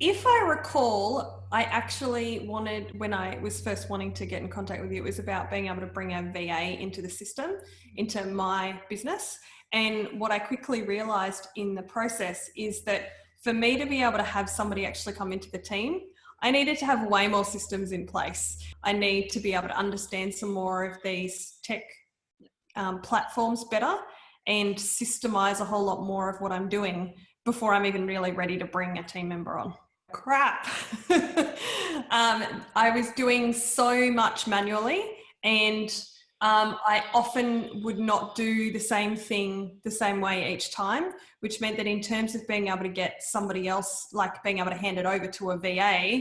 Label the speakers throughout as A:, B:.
A: If I recall, I actually wanted, when I was first wanting to get in contact with you, it was about being able to bring a VA into the system, into my business. And what I quickly realized in the process is that for me to be able to have somebody actually come into the team, I needed to have way more systems in place. I need to be able to understand some more of these tech platforms better and systemize a whole lot more of what I'm doing before I'm even really ready to bring a team member on. Crap. I was doing so much manually, and I often would not do the same thing the same way each time, which meant that in terms of being able to get somebody else, like being able to hand it over to a VA,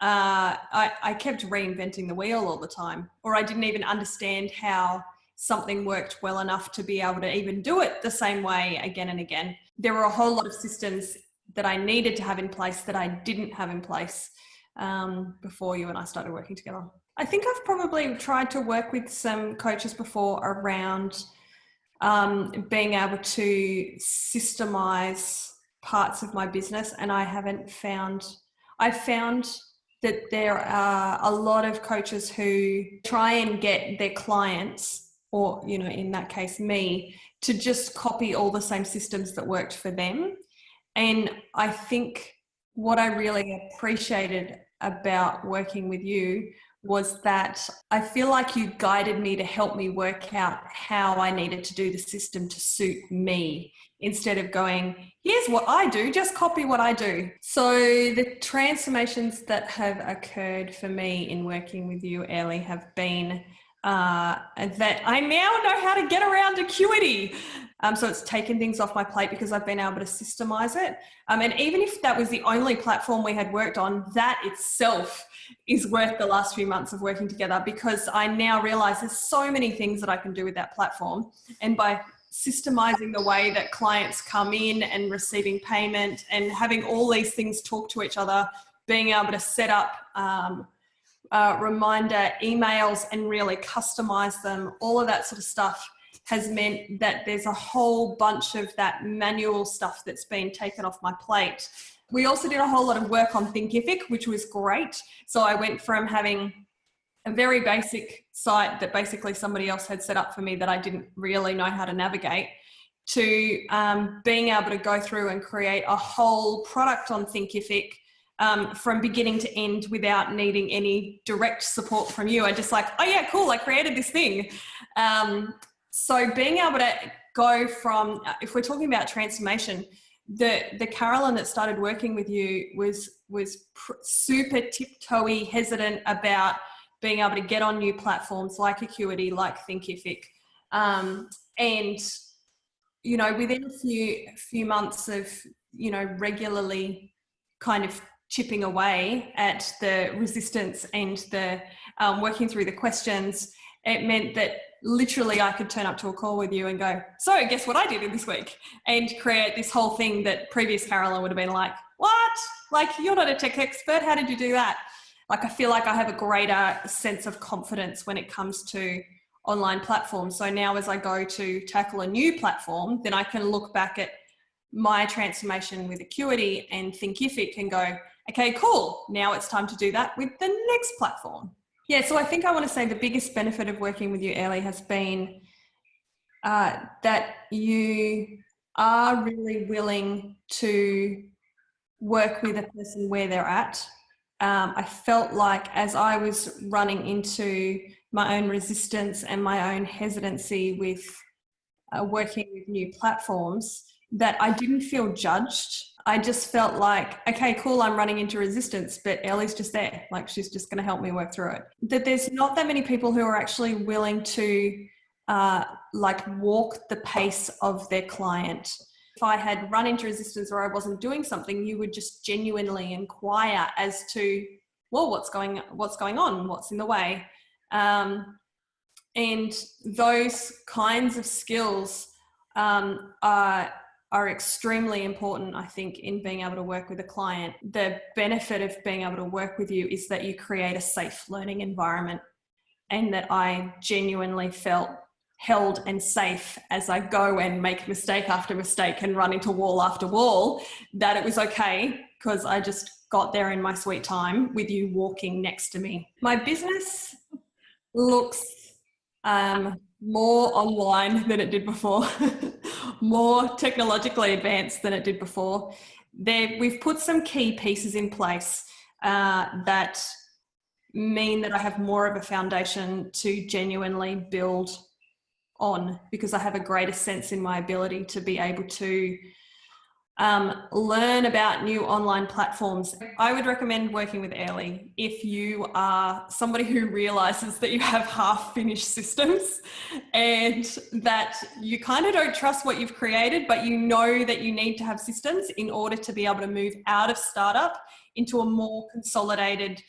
A: I kept reinventing the wheel all the time, or I didn't even understand how something worked well enough to be able to even do it the same way again and again. There were a whole lot of systems that I needed to have in place that I didn't have in place before you and I started working together. I think I've probably tried to work with some coaches before around being able to systemize parts of my business, and I've found that there are a lot of coaches who try and get their clients, or, you know, in that case, me, to just copy all the same systems that worked for them. And I think what I really appreciated about working with you was that I feel like you guided me to help me work out how I needed to do the system to suit me, instead of going, here's what I do, just copy what I do. So the transformations that have occurred for me in working with you, Aerlie, have been that I now know how to get around Acuity. So it's taken things off my plate because I've been able to systemize it. And even if that was the only platform we had worked on, that itself is worth the last few months of working together, because I now realize there's so many things that I can do with that platform. And by systemizing the way that clients come in and receiving payment and having all these things talk to each other, being able to set up reminder emails and really customize them, all of that sort of stuff has meant that there's a whole bunch of that manual stuff that's been taken off my plate. We also did a whole lot of work on Thinkific, which was great. So I went from having a very basic site that basically somebody else had set up for me that I didn't really know how to navigate, to being able to go through and create a whole product on Thinkific from beginning to end without needing any direct support from you. I just like, oh yeah, cool, I created this thing. So being able to go from, if we're talking about transformation, the Carolyn that started working with you was super tiptoey, hesitant about being able to get on new platforms like Acuity, like Thinkific. And, you know, within a few months of, you know, regularly kind of chipping away at the resistance and the working through the questions, it meant that literally I could turn up to a call with you and go, so guess what I did in this week? And create this whole thing that previous Carolyn would have been like, what? Like, you're not a tech expert. How did you do that? Like, I feel like I have a greater sense of confidence when it comes to online platforms. So now as I go to tackle a new platform, then I can look back at my transformation with Acuity and Thinkific and go, okay, cool. Now it's time to do that with the next platform. Yeah, so I think I want to say the biggest benefit of working with you, Aerlie, has been that you are really willing to work with a person where they're at. I felt like as I was running into my own resistance and my own hesitancy with working with new platforms, that I didn't feel judged. I just felt like, okay, cool, I'm running into resistance, but Ellie's just there. Like, she's just going to help me work through it. That there's not that many people who are actually willing to like walk the pace of their client. If I had run into resistance or I wasn't doing something, you would just genuinely inquire as to, well, what's going on? What's in the way? And those kinds of skills are extremely important, I think, in being able to work with a client. The benefit of being able to work with you is that you create a safe learning environment, and that I genuinely felt held and safe as I go and make mistake after mistake and run into wall after wall, that it was okay because I just got there in my sweet time with you walking next to me. My business looks more online than it did before, more technologically advanced than it did before. We've put some key pieces in place that mean that I have more of a foundation to genuinely build on, because I have a greater sense in my ability to be able to learn about new online platforms. I would recommend working with Aerlie if you are somebody who realizes that you have half-finished systems and that you kind of don't trust what you've created, but you know that you need to have systems in order to be able to move out of startup into a more consolidated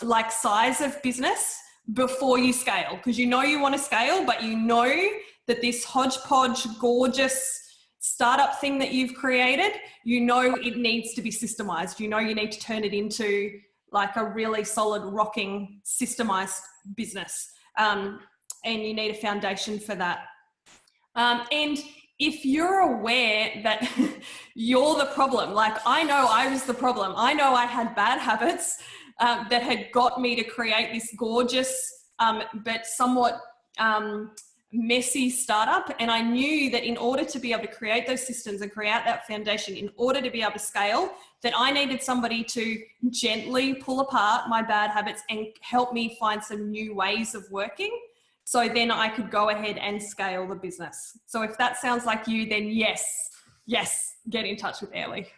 A: like size of business before you scale, because you know you want to scale, but you know that this hodgepodge gorgeous startup thing that you've created, you know it needs to be systemized. You know you need to turn it into like a really solid rocking systemized business, and you need a foundation for that. And if you're aware that you're the problem, like I know I was the problem, I know I had bad habits that had got me to create this gorgeous but somewhat messy startup, and I knew that in order to be able to create those systems and create that foundation, in order to be able to scale, that I needed somebody to gently pull apart my bad habits and help me find some new ways of working, so then I could go ahead and scale the business. So if that sounds like you, then yes, get in touch with Aerlie.